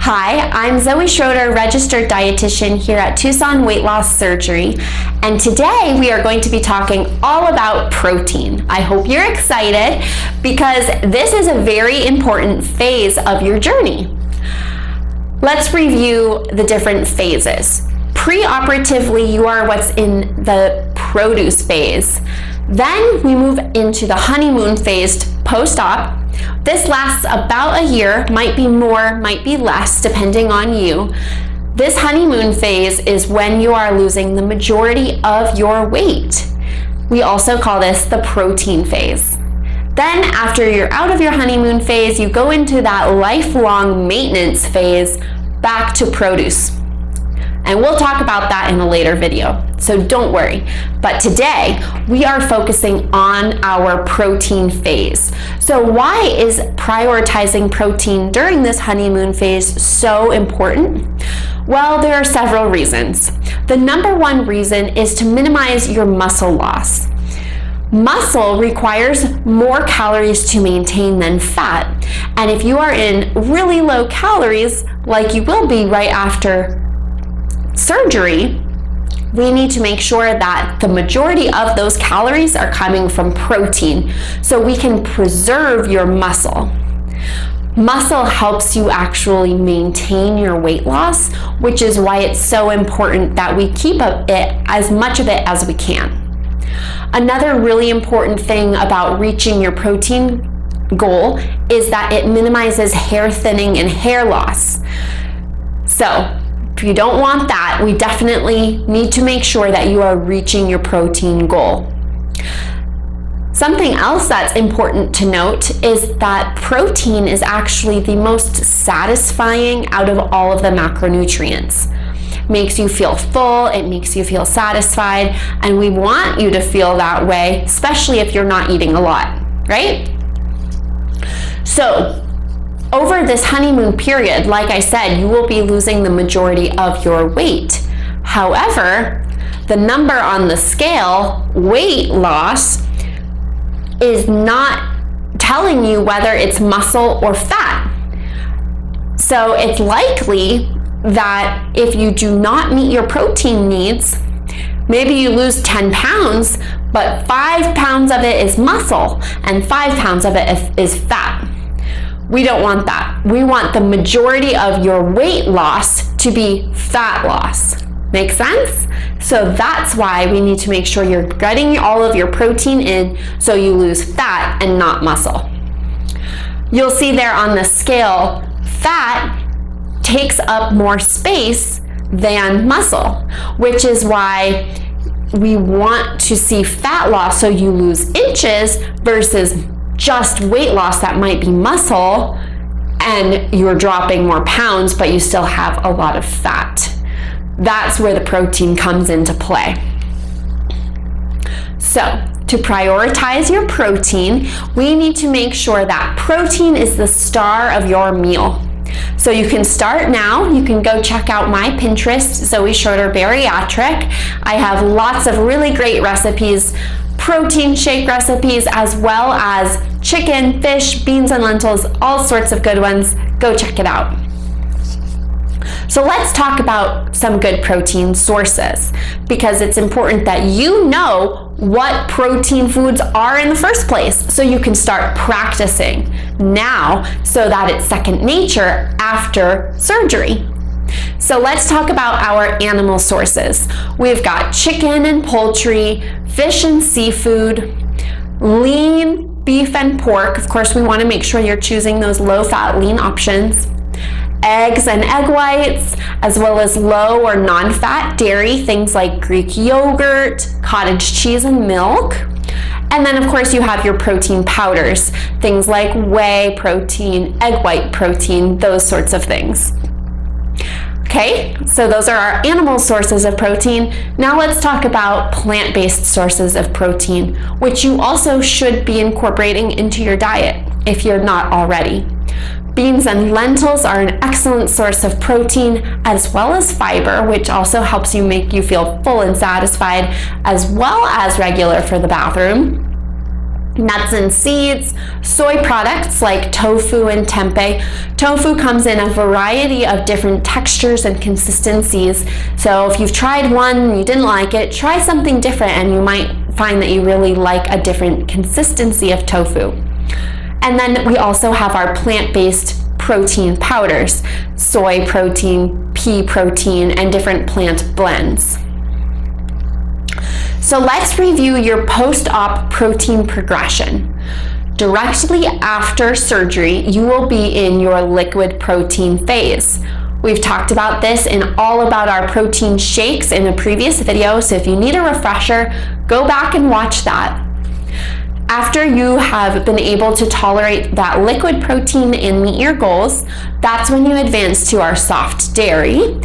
Hi, I'm Zoe Schroeder, registered dietitian here at Tucson Weight Loss Surgery, and today we are going to be talking all about protein. I hope you're excited because this is a very important phase of your journey. Let's review the different phases. Pre-operatively, you are what's in the produce phase. Then we move into the honeymoon phase post-op. This lasts about a year, might be more, might be less, depending on you. This honeymoon phase is when you are losing the majority of your weight. We also call this the protein phase. Then after you're out of your honeymoon phase, you go into that lifelong maintenance phase back to produce. And we'll talk about that in a later video, so don't worry. But today, we are focusing on our protein phase. So why is prioritizing protein during this honeymoon phase so important? Well, there are several reasons. The number one reason is to minimize your muscle loss. Muscle requires more calories to maintain than fat. And if you are in really low calories, like you will be right after surgery, we need to make sure that the majority of those calories are coming from protein so we can preserve your muscle. Muscle helps you actually maintain your weight loss, which is why it's so important that we keep as much of it as we can. Another really important thing about reaching your protein goal is that it minimizes hair thinning and hair loss. So if you don't want that, we definitely need to make sure that you are reaching your protein goal. Something else that's important to note is that protein is actually the most satisfying out of all of the macronutrients. Makes you feel full, it makes you feel satisfied, and we want you to feel that way, especially if you're not eating a lot, right? So, over this honeymoon period, like I said, you will be losing the majority of your weight. However, the number on the scale, weight loss, is not telling you whether it's muscle or fat. So it's likely that if you do not meet your protein needs, maybe you lose 10 pounds, but 5 pounds of it is muscle and 5 pounds of it is fat. We don't want that. We want the majority of your weight loss to be fat loss. Make sense? So that's why we need to make sure you're getting all of your protein in so you lose fat and not muscle. You'll see there on the scale, fat takes up more space than muscle, which is why we want to see fat loss so you lose inches versus just weight loss that might be muscle and you're dropping more pounds, but you still have a lot of fat. That's where the protein comes into play. So, to prioritize your protein, we need to make sure that protein is the star of your meal. So you can start now. You can go check out my Pinterest, Zoe Schroeder Bariatric. I have lots of really great recipes, protein shake recipes, as well as chicken, fish, beans and lentils, all sorts of good ones. Go check it out. So let's talk about some good protein sources, because it's important that you know what protein foods are in the first place so you can start practicing now so that it's second nature after surgery. So let's talk about our animal sources. We've got chicken and poultry, fish and seafood, lean beef and pork. Of course, we want to make sure you're choosing those low-fat, lean options. Eggs and egg whites, as well as low or non-fat dairy, things like Greek yogurt, cottage cheese, and milk. And then, of course, you have your protein powders, things like whey protein, egg white protein, those sorts of things. Okay, so those are our animal sources of protein. Now let's talk about plant-based sources of protein, which you also should be incorporating into your diet if you're not already. Beans and lentils are an excellent source of protein, as well as fiber, which also helps you make you feel full and satisfied, as well as regular for the bathroom. nuts and seeds, soy products like tofu and tempeh. Tofu comes in a variety of different textures and consistencies. So if you've tried one and you didn't like it, try something different and you might find that you really like a different consistency of tofu. And then we also have our plant-based protein powders, soy protein, pea protein, and different plant blends. So let's review your post-op protein progression. Directly after surgery, you will be in your liquid protein phase. We've talked about this in all about our protein shakes in a previous video, so if you need a refresher, go back and watch that. After you have been able to tolerate that liquid protein and meet your goals, that's when you advance to our soft dairy.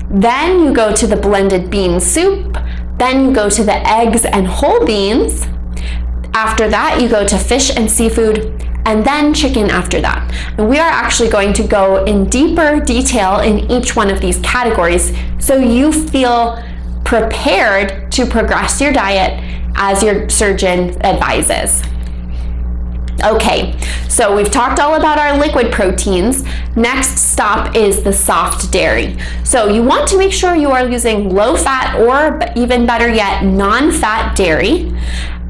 Then you go to the blended bean soup. Then you go to the eggs and whole beans. After that, you go to fish and seafood, and then chicken after that. And we are actually going to go in deeper detail in each one of these categories so you feel prepared to progress your diet as your surgeon advises. Okay, so we've talked all about our liquid proteins. Next stop is the soft dairy. So you want to make sure you are using low fat or even better yet, non-fat dairy.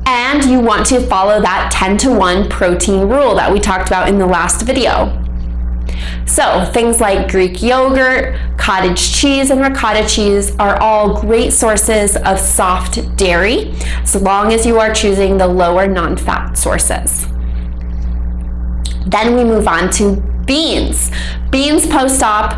And you want to follow that 10-to-1 protein rule that we talked about in the last video. So things like Greek yogurt, cottage cheese, and ricotta cheese are all great sources of soft dairy, as long as you are choosing the lower non-fat sources. Then we move on to beans. Beans post-op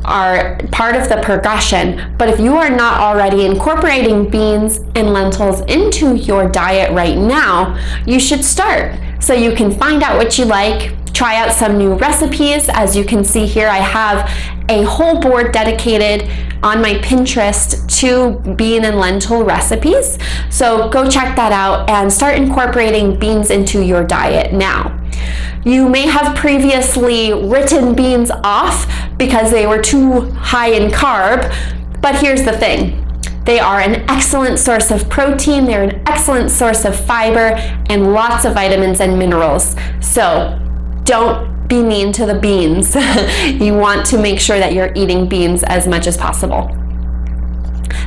are part of the progression, but if you are not already incorporating beans and lentils into your diet right now, you should start. So you can find out what you like, try out some new recipes. As you can see here, I have a whole board dedicated on my Pinterest to bean and lentil recipes. So go check that out and start incorporating beans into your diet now. You may have previously written beans off because they were too high in carb, but here's the thing. They are an excellent source of protein, they're an excellent source of fiber, and lots of vitamins and minerals. So don't be mean to the beans. You want to make sure that you're eating beans as much as possible.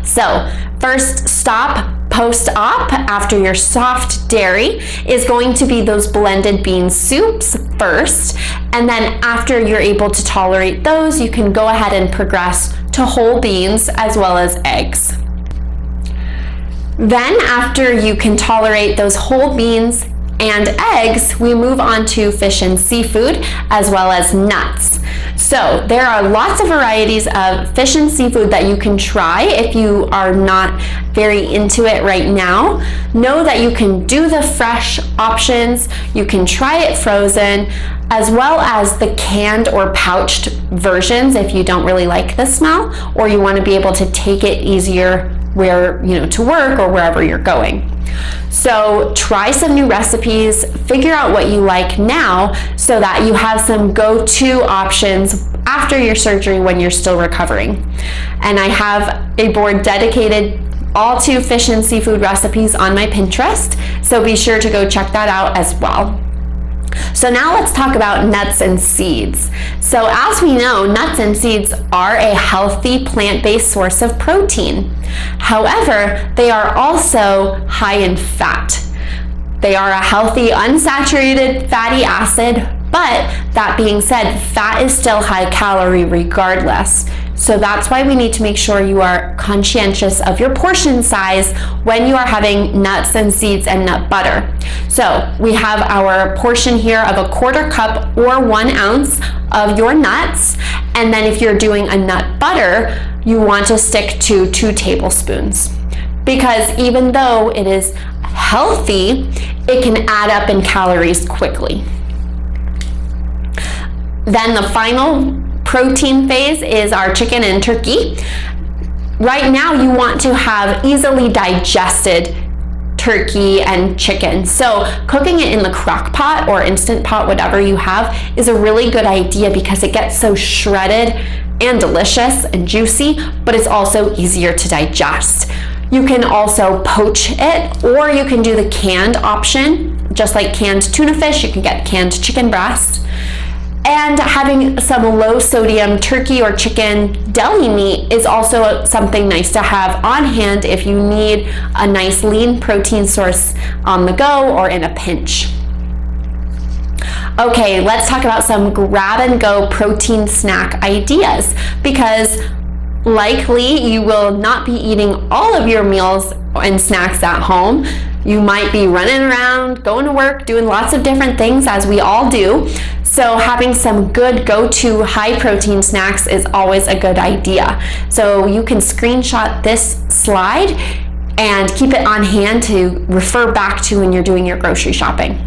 So first stop post-op after your soft dairy is going to be those blended bean soups first, and then after you're able to tolerate those, you can go ahead and progress to whole beans as well as eggs. Then after you can tolerate those whole beans and eggs, we move on to fish and seafood as well as nuts. So there are lots of varieties of fish and seafood that you can try if you are not very into it right now. Know that you can do the fresh options, you can try it frozen, as well as the canned or pouched versions if you don't really like the smell or you want to be able to take it easier to work or wherever you're going. So try some new recipes, figure out what you like now so that you have some go-to options after your surgery when you're still recovering. And I have a board dedicated all to fish and seafood recipes on my Pinterest, so be sure to go check that out as well. So now let's talk about nuts and seeds. So as we know, nuts and seeds are a healthy plant-based source of protein. However, they are also high in fat. They are a healthy unsaturated fatty acid, but that being said, fat is still high calorie regardless. So that's why we need to make sure you are conscientious of your portion size when you are having nuts and seeds and nut butter. So we have our portion here of a 1/4 cup or 1 ounce of your nuts. And then if you're doing a nut butter, you want to stick to 2 tablespoons. Because even though it is healthy, it can add up in calories quickly. Then the final protein phase is our chicken and turkey. Right now you want to have easily digested turkey and chicken. So cooking it in the crock pot or instant pot, whatever you have, is a really good idea because it gets so shredded and delicious and juicy, but it's also easier to digest. You can also poach it, or you can do the canned option. Just like canned tuna fish, you can get canned chicken breast. And having some low sodium turkey or chicken deli meat is also something nice to have on hand if you need a nice lean protein source on the go or in a pinch. Okay, let's talk about some grab and go protein snack ideas, because likely you will not be eating all of your meals and snacks at home. You might be running around, going to work, doing lots of different things, as we all do. So having some good go-to high protein snacks is always a good idea. So you can screenshot this slide and keep it on hand to refer back to when you're doing your grocery shopping.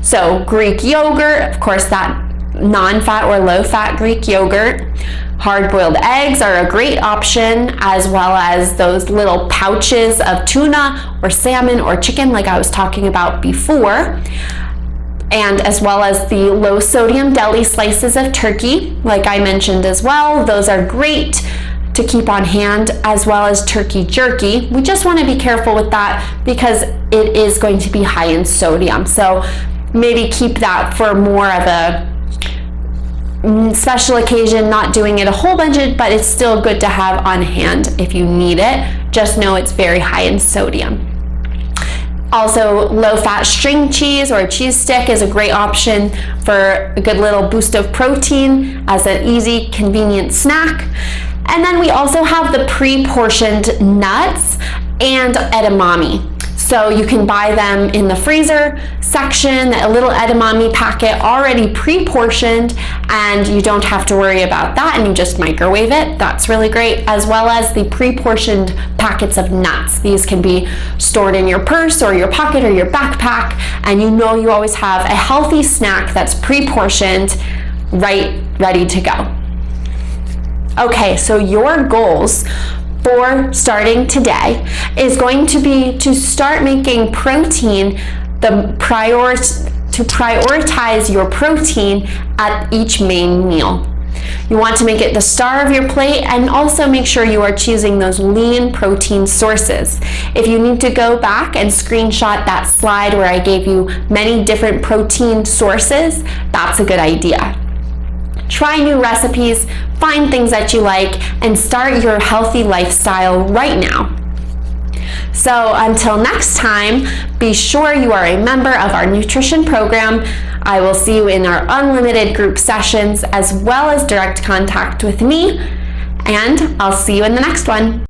So Greek yogurt, of course, that non-fat or low-fat Greek yogurt. Hard-boiled eggs are a great option, as well as those little pouches of tuna or salmon or chicken like I was talking about before. And as well as the low sodium deli slices of turkey, like I mentioned as well. Those are great to keep on hand, as well as turkey jerky. We just want to be careful with that because it is going to be high in sodium. So maybe keep that for more of a special occasion, not doing it a whole bunch, but it's still good to have on hand if you need it. Just know it's very high in sodium. Also, low-fat string cheese or a cheese stick is a great option for a good little boost of protein as an easy, convenient snack. And then we also have the pre-portioned nuts and edamame. So you can buy them in the freezer section, a little edamame packet already pre-portioned, and you don't have to worry about that, and you just microwave it. That's really great, as well as the pre-portioned packets of nuts. These can be stored in your purse or your pocket or your backpack, and you know you always have a healthy snack that's pre-portioned, right, ready to go. Okay, so your goals for starting today is going to be to start making protein to prioritize your protein at each main meal. You want to make it the star of your plate, and also make sure you are choosing those lean protein sources. If you need to go back and screenshot that slide where I gave you many different protein sources, that's a good idea. Try new recipes, find things that you like, and start your healthy lifestyle right now. So until next time, be sure you are a member of our nutrition program. I will see you in our unlimited group sessions, as well as direct contact with me, and I'll see you in the next one.